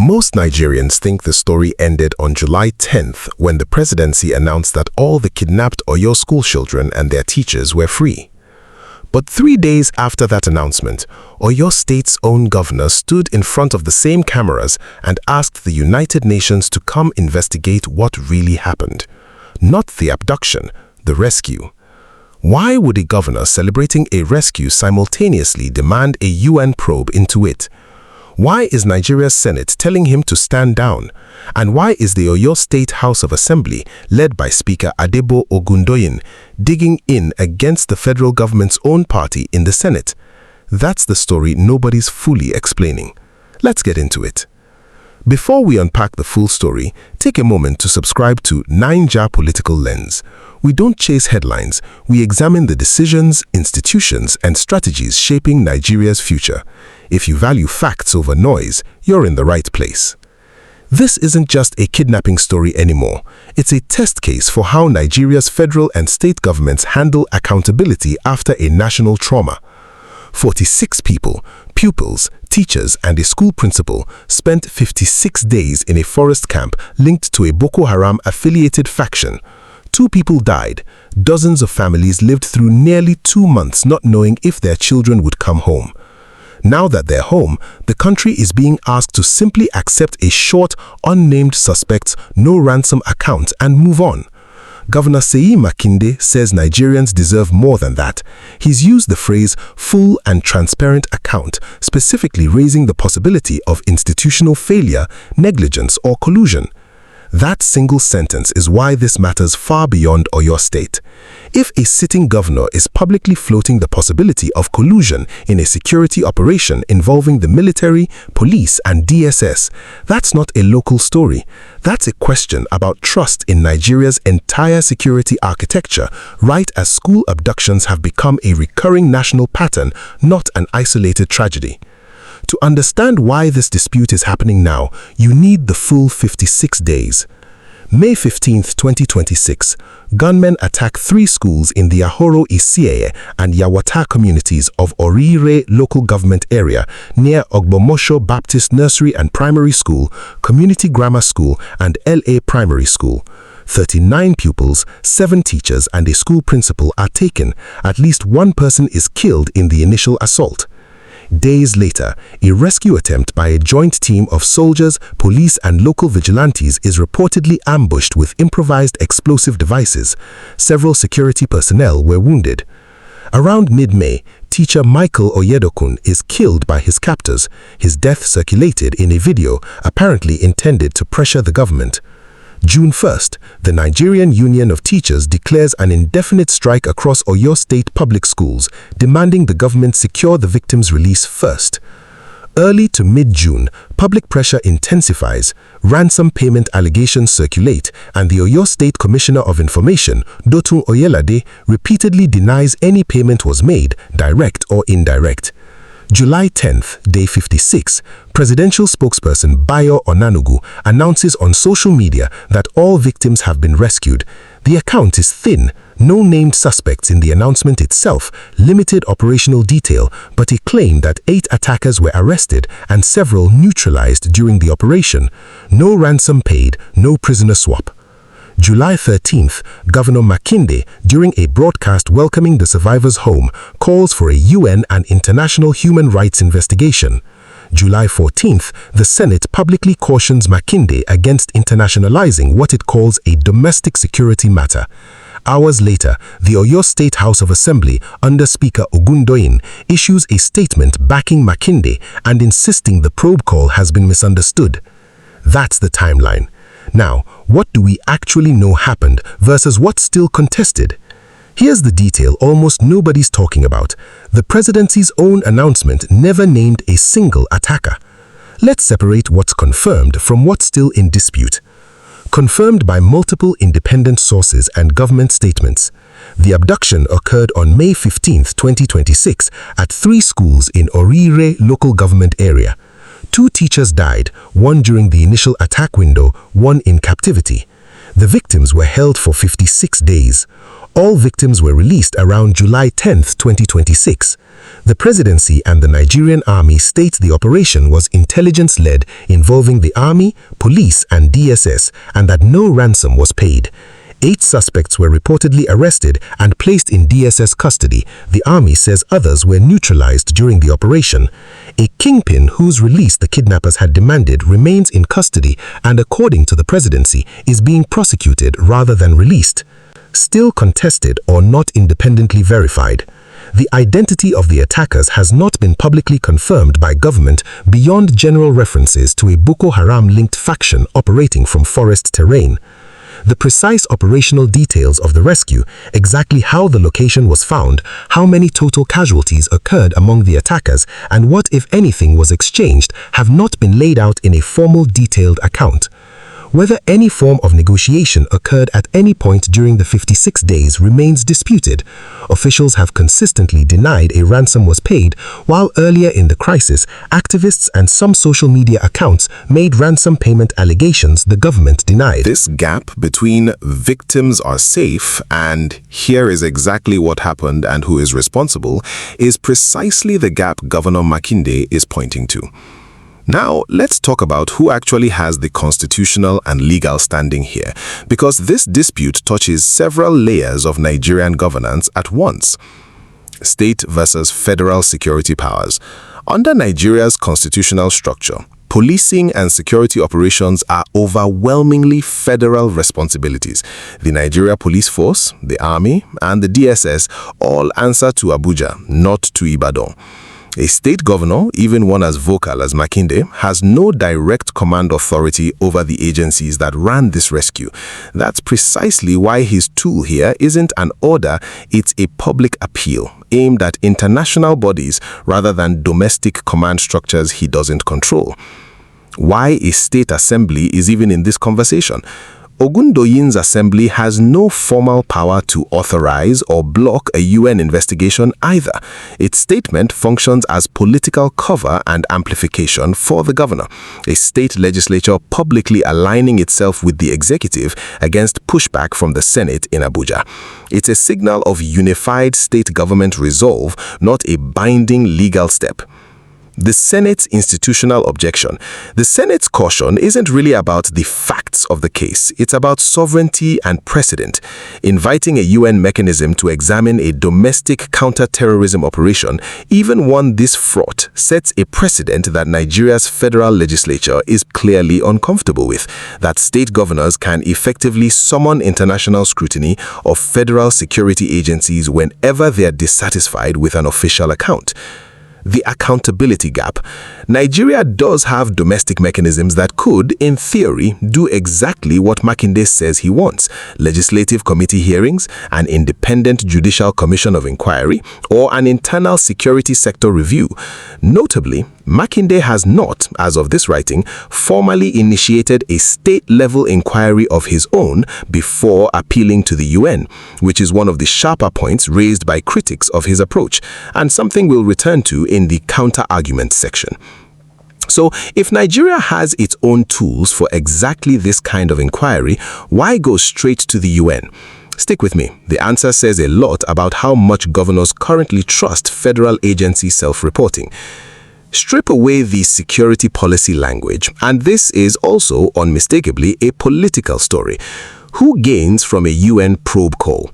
Most Nigerians think the story ended on July 10th when the presidency announced that all the kidnapped OYO school children and their teachers were free. But 3 days after that announcement, OYO State's own governor stood in front of the same cameras and asked the United Nations to come investigate what really happened. Not the abduction, the rescue. Why would a governor celebrating a rescue simultaneously demand a UN probe into it? Why is Nigeria's Senate telling him to stand down? And why is the OYO State House of Assembly, led by Speaker Adebo Ogundoyin, digging in against the federal government's own party in the Senate? That's the story nobody's fully explaining. Let's get into it. Before we unpack the full story, take a moment to subscribe to Naija Political Lens. We don't chase headlines, we examine the decisions, institutions, and strategies shaping Nigeria's future. If you value facts over noise, you're in the right place. This isn't just a kidnapping story anymore. It's a test case for how Nigeria's federal and state governments handle accountability after a national trauma. 46 people, pupils, teachers, and a school principal spent 56 days in a forest camp linked to a Boko Haram-affiliated faction. 2 people died. Dozens of families lived through nearly 2 months not knowing if their children would come home. Now that they're home, the country is being asked to simply accept a short, unnamed suspect's no ransom account and move on. Governor Seyi Makinde says Nigerians deserve more than that. He's used the phrase full and transparent account, specifically raising the possibility of institutional failure, negligence, or collusion. That single sentence is why this matters far beyond OYO State. If a sitting governor is publicly floating the possibility of collusion in a security operation involving the military, police, and DSS, that's not a local story. That's a question about trust in Nigeria's entire security architecture, right as school abductions have become a recurring national pattern, not an isolated tragedy. To understand why this dispute is happening now, you need the full 56 days. May 15, 2026, gunmen attack 3 schools in the Ahoro Isieye and Yawata communities of Orire local government area near Ogbomosho Baptist Nursery and Primary School, Community Grammar School, and LA Primary School. 39 pupils, 7 teachers, and a school principal are taken. At least 1 person is killed in the initial assault. Days later, a rescue attempt by a joint team of soldiers, police, and local vigilantes is reportedly ambushed with improvised explosive devices. Several security personnel were wounded. Around mid-May, teacher Michael Oyedokun is killed by his captors. His death circulated in a video apparently intended to pressure the government. June 1st, the Nigerian Union of Teachers declares an indefinite strike across OYO State public schools, demanding the government secure the victims' release first. Early to mid-June, public pressure intensifies, ransom payment allegations circulate, and the OYO State Commissioner of Information, Dotun Oyelade, repeatedly denies any payment was made, direct or indirect. July 10th, day 56, presidential spokesperson Bayo Onanugu announces on social media that all victims have been rescued. The account is thin, no named suspects in the announcement itself, limited operational detail, but he claimed that 8 attackers were arrested and several neutralized during the operation. No ransom paid, no prisoner swap. July 13th, Governor Makinde, during a broadcast welcoming the survivors home, calls for a UN and international human rights investigation. July 14th, the Senate publicly cautions Makinde against internationalizing what it calls a domestic security matter. Hours later, the OYO State House of Assembly, under Speaker Ogundoyin, issues a statement backing Makinde and insisting the probe call has been misunderstood. That's the timeline. Now, what do we actually know happened versus what's still contested? Here's the detail almost nobody's talking about. The presidency's own announcement never named a single attacker. Let's separate what's confirmed from what's still in dispute. Confirmed by multiple independent sources and government statements, the abduction occurred on May 15, 2026 at 3 schools in Orire local government area. 2 teachers died, 1 during the initial attack window, 1 in captivity. The victims were held for 56 days. All victims were released around July 10, 2026. The presidency and the Nigerian army state the operation was intelligence-led, involving the army, police, and DSS, and that no ransom was paid. 8 suspects were reportedly arrested and placed in DSS custody. The army says others were neutralized during the operation. A kingpin whose release the kidnappers had demanded remains in custody and, according to the presidency, is being prosecuted rather than released. Still contested or not independently verified. The identity of the attackers has not been publicly confirmed by government beyond general references to a Boko Haram-linked faction operating from forest terrain. The precise operational details of the rescue, exactly how the location was found, how many total casualties occurred among the attackers, and what, if anything, was exchanged, have not been laid out in a formal detailed account. Whether any form of negotiation occurred at any point during the 56 days remains disputed. Officials have consistently denied a ransom was paid, while earlier in the crisis, activists and some social media accounts made ransom payment allegations the government denied. This gap between victims are safe and here is exactly what happened and who is responsible is precisely the gap Governor Makinde is pointing to. Now, let's talk about who actually has the constitutional and legal standing here, because this dispute touches several layers of Nigerian governance at once. State versus federal security powers. Under Nigeria's constitutional structure, policing and security operations are overwhelmingly federal responsibilities. The Nigeria Police Force, the Army, and the DSS all answer to Abuja, not to Ibadan. A state governor, even one as vocal as Makinde, has no direct command authority over the agencies that ran this rescue. That's precisely why his tool here isn't an order, it's a public appeal aimed at international bodies rather than domestic command structures he doesn't control. Why a state assembly is even in this conversation? Ogundoyin's assembly has no formal power to authorize or block a UN investigation either. Its statement functions as political cover and amplification for the governor, a state legislature publicly aligning itself with the executive against pushback from the Senate in Abuja. It's a signal of unified state government resolve, not a binding legal step. The Senate's institutional objection. The Senate's caution isn't really about the facts of the case. It's about sovereignty and precedent. Inviting a UN mechanism to examine a domestic counter-terrorism operation, even one this fraught, sets a precedent that Nigeria's federal legislature is clearly uncomfortable with, that state governors can effectively summon international scrutiny of federal security agencies whenever they are dissatisfied with an official account. The accountability gap. Nigeria does have domestic mechanisms that could, in theory, do exactly what Makinde says he wants: legislative committee hearings, an independent judicial commission of inquiry, or an internal security sector review. Notably, Makinde has not, as of this writing, formally initiated a state-level inquiry of his own before appealing to the UN, which is one of the sharper points raised by critics of his approach, and something we'll return to in the counter-argument section. So, if Nigeria has its own tools for exactly this kind of inquiry, why go straight to the UN? Stick with me. The answer says a lot about how much governors currently trust federal agency self-reporting. Strip away the security policy language, and this is also unmistakably a political story. Who gains from a UN probe call?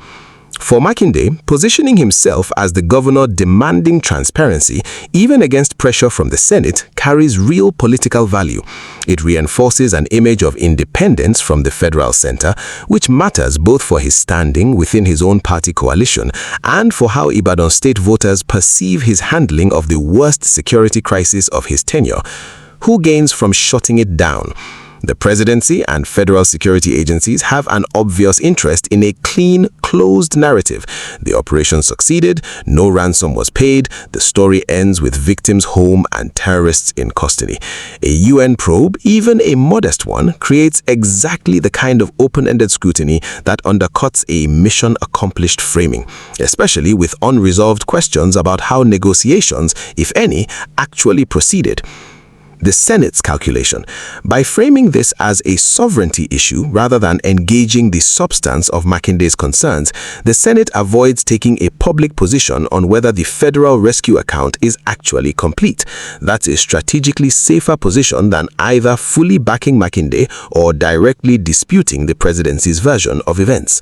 For Makinde, positioning himself as the governor demanding transparency, even against pressure from the Senate, carries real political value. It reinforces an image of independence from the federal center, which matters both for his standing within his own party coalition and for how Ibadan state voters perceive his handling of the worst security crisis of his tenure. Who gains from shutting it down? The presidency and federal security agencies have an obvious interest in a clean, closed narrative. The operation succeeded, no ransom was paid, the story ends with victims home and terrorists in custody. A UN probe, even a modest one, creates exactly the kind of open-ended scrutiny that undercuts a mission-accomplished framing, especially with unresolved questions about how negotiations, if any, actually proceeded. The Senate's calculation. By framing this as a sovereignty issue rather than engaging the substance of Makinde's concerns, the Senate avoids taking a public position on whether the federal rescue account is actually complete. That's a strategically safer position than either fully backing Makinde or directly disputing the presidency's version of events.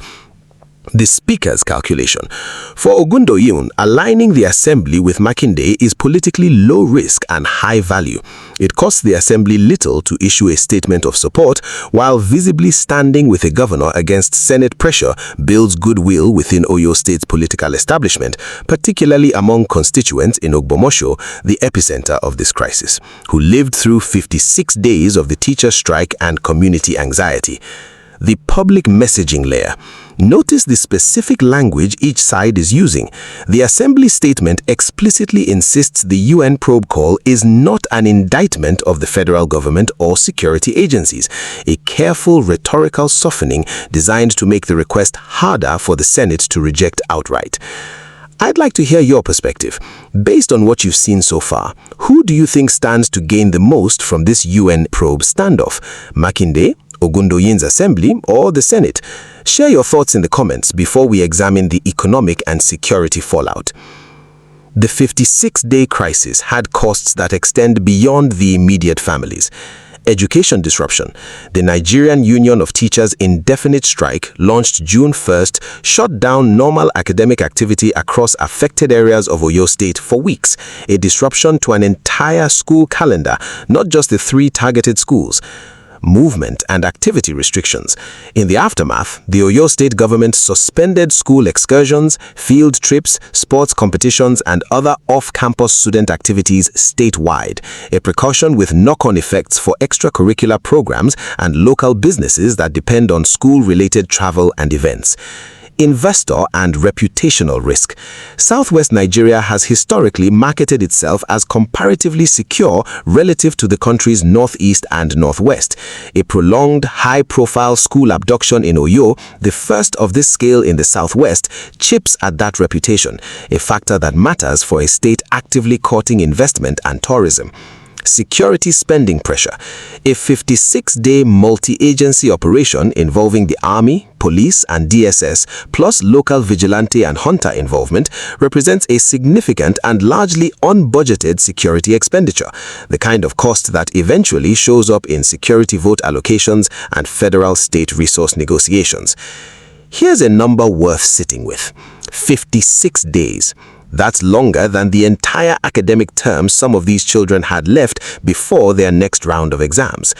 The Speaker's calculation. For Ogundoyin, aligning the Assembly with Makinde is politically low risk and high value. It costs the Assembly little to issue a statement of support, while visibly standing with a governor against Senate pressure builds goodwill within Oyo State's political establishment, particularly among constituents in Ogbomosho, the epicenter of this crisis, who lived through 56 days of the teacher strike and community anxiety. The public messaging layer. Notice the specific language each side is using. The Assembly statement explicitly insists the UN probe call is not an indictment of the federal government or security agencies, a careful rhetorical softening designed to make the request harder for the Senate to reject outright. I'd like to hear your perspective. Based on what you've seen so far, who do you think stands to gain the most from this UN probe standoff? Makinde, Ogundoyin's Assembly, or the Senate? Share your thoughts in the comments before we examine the economic and security fallout. The 56-day crisis had costs that extend beyond the immediate families. Education disruption. The Nigerian Union of Teachers' indefinite strike, launched June 1st, shut down normal academic activity across affected areas of Oyo State for weeks, a disruption to an entire school calendar, not just the 3 targeted schools. Movement and activity restrictions. In the aftermath, the Oyo State government suspended school excursions, field trips, sports competitions, and other off-campus student activities statewide, a precaution with knock-on effects for extracurricular programs and local businesses that depend on school-related travel and events. Investor and reputational risk. Southwest Nigeria has historically marketed itself as comparatively secure relative to the country's northeast and northwest. A prolonged, high-profile school abduction in Oyo, the first of this scale in the southwest, chips at that reputation, a factor that matters for a state actively courting investment and tourism. Security spending pressure. A 56-day multi-agency operation involving the Army, Police, and DSS, plus local vigilante and hunter involvement, represents a significant and largely unbudgeted security expenditure, the kind of cost that eventually shows up in security vote allocations and federal-state resource negotiations. Here's a number worth sitting with. 56 days. That's longer than the entire academic term some of these children had left before their next round of exams.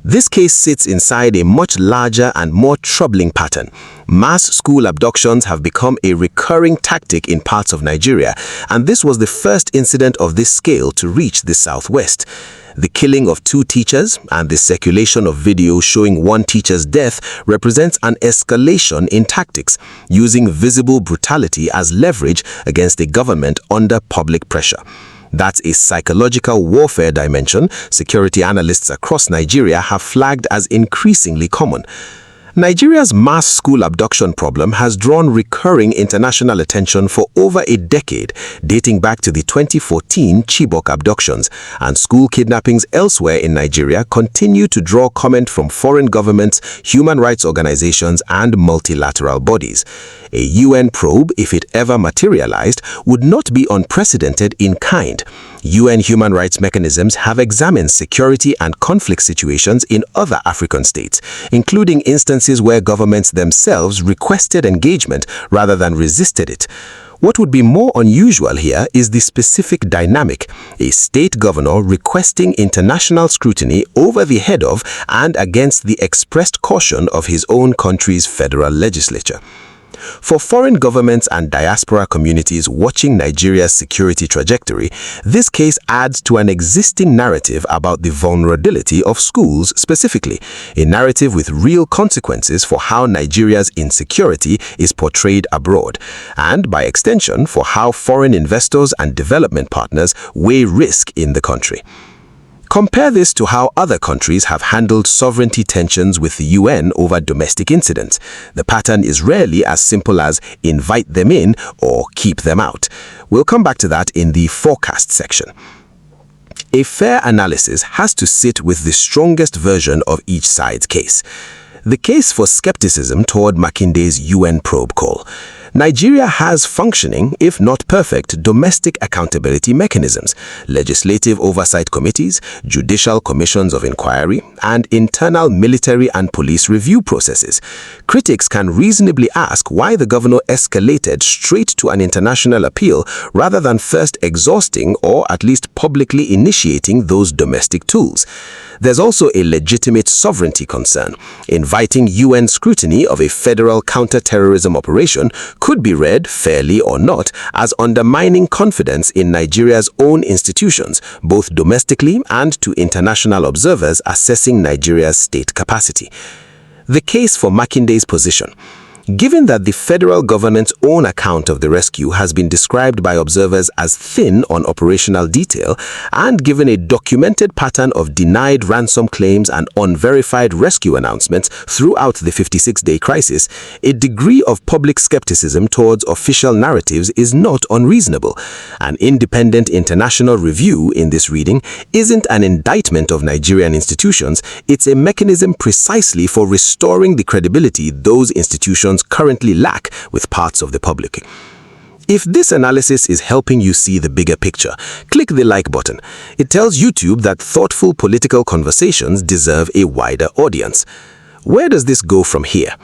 This case sits inside a much larger and more troubling pattern. Mass school abductions have become a recurring tactic in parts of Nigeria, and this was the first incident of this scale to reach the southwest. The killing of 2 teachers and the circulation of video showing one teacher's death represents an escalation in tactics, using visible brutality as leverage against a government under public pressure. That's a psychological warfare dimension security analysts across Nigeria have flagged as increasingly common. Nigeria's mass school abduction problem has drawn recurring international attention for over a decade, dating back to the 2014 Chibok abductions, and school kidnappings elsewhere in Nigeria continue to draw comment from foreign governments, human rights organizations, and multilateral bodies. A UN probe, if it ever materialized, would not be unprecedented in kind. UN human rights mechanisms have examined security and conflict situations in other African states, including instances where governments themselves requested engagement rather than resisted it. What would be more unusual here is the specific dynamic: a state governor requesting international scrutiny over the head of and against the expressed caution of his own country's federal legislature. For foreign governments and diaspora communities watching Nigeria's security trajectory, this case adds to an existing narrative about the vulnerability of schools specifically, a narrative with real consequences for how Nigeria's insecurity is portrayed abroad, and by extension for how foreign investors and development partners weigh risk in the country. Compare this to how other countries have handled sovereignty tensions with the UN over domestic incidents. The pattern is rarely as simple as invite them in or keep them out. We'll come back to that in the forecast section. A fair analysis has to sit with the strongest version of each side's case. The case for skepticism toward Makinde's UN probe call. Nigeria has functioning, if not perfect, domestic accountability mechanisms, legislative oversight committees, judicial commissions of inquiry, and internal military and police review processes. Critics can reasonably ask why the governor escalated straight to an international appeal rather than first exhausting or at least publicly initiating those domestic tools. There's also a legitimate sovereignty concern. Inviting UN scrutiny of a federal counter-terrorism operation could be read, fairly or not, as undermining confidence in Nigeria's own institutions, both domestically and to international observers assessing Nigeria's state capacity. The case for Makinde's position. Given that the federal government's own account of the rescue has been described by observers as thin on operational detail, and given a documented pattern of denied ransom claims and unverified rescue announcements throughout the 56-day crisis, a degree of public skepticism towards official narratives is not unreasonable. An independent international review in this reading isn't an indictment of Nigerian institutions, it's a mechanism precisely for restoring the credibility those institutions currently lack with parts of the public. If this analysis is helping you see the bigger picture, click the like button. It tells YouTube that thoughtful political conversations deserve a wider audience. Where does this go from here?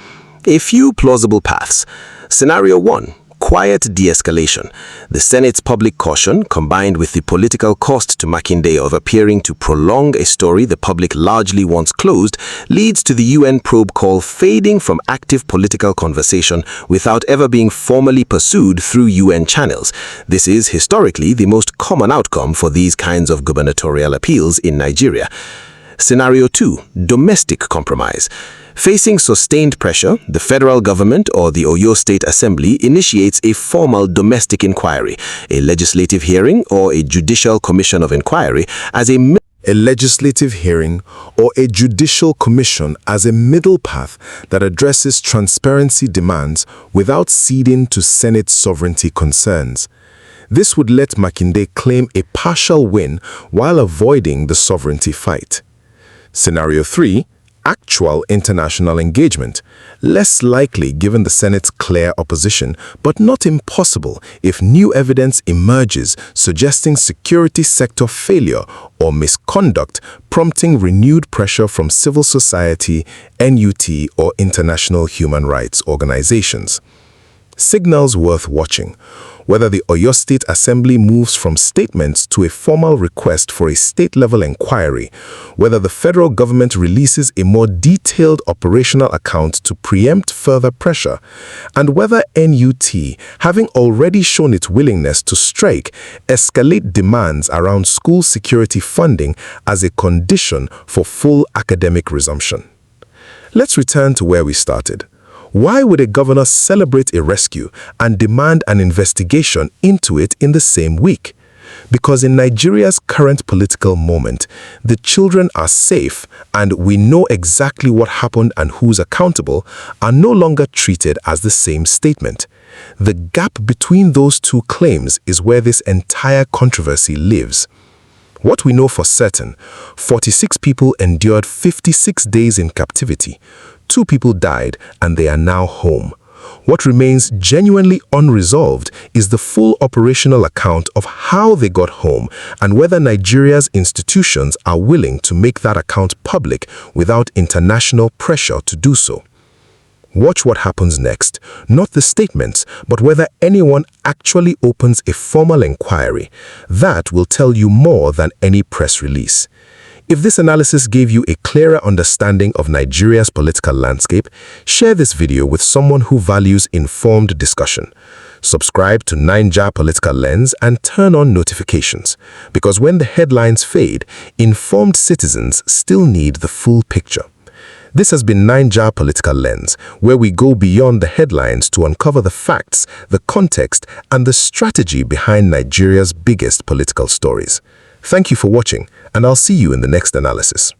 A few plausible paths. Scenario 1. Quiet de-escalation. The Senate's public caution, combined with the political cost to Makinde of appearing to prolong a story the public largely wants closed, leads to the UN probe call fading from active political conversation without ever being formally pursued through UN channels. This is historically the most common outcome for these kinds of gubernatorial appeals in Nigeria. Scenario 2. Domestic compromise. Facing sustained pressure, the federal government or the OYO State Assembly initiates a formal domestic inquiry, a legislative hearing or a judicial commission of inquiry as a legislative hearing or a judicial commission as a middle path that addresses transparency demands without ceding to Senate sovereignty concerns. This would let Makinde claim a partial win while avoiding the sovereignty fight. Scenario 3. Actual international engagement. Less likely given the Senate's clear opposition, but not impossible if new evidence emerges suggesting security sector failure or misconduct, prompting renewed pressure from civil society, NUT, or international human rights organizations. Signals worth watching. Whether the OYO State Assembly moves from statements to a formal request for a state-level inquiry, whether the federal government releases a more detailed operational account to preempt further pressure, and whether NUT, having already shown its willingness to strike, escalate demands around school security funding as a condition for full academic resumption. Let's return to where we started. Why would a governor celebrate a rescue and demand an investigation into it in the same week? Because in Nigeria's current political moment, the children are safe and we know exactly what happened and who's accountable are no longer treated as the same statement. The gap between those two claims is where this entire controversy lives. What we know for certain, 46 people endured 56 days in captivity. 2 people died and they are now home. What remains genuinely unresolved is the full operational account of how they got home and whether Nigeria's institutions are willing to make that account public without international pressure to do so. Watch what happens next, not the statements, but whether anyone actually opens a formal inquiry. That will tell you more than any press release. If this analysis gave you a clearer understanding of Nigeria's political landscape, share this video with someone who values informed discussion. Subscribe to Naija Political Lens and turn on notifications, because when the headlines fade, informed citizens still need the full picture. This has been Naija Political Lens, where we go beyond the headlines to uncover the facts, the context, and the strategy behind Nigeria's biggest political stories. Thank you for watching, and I'll see you in the next analysis.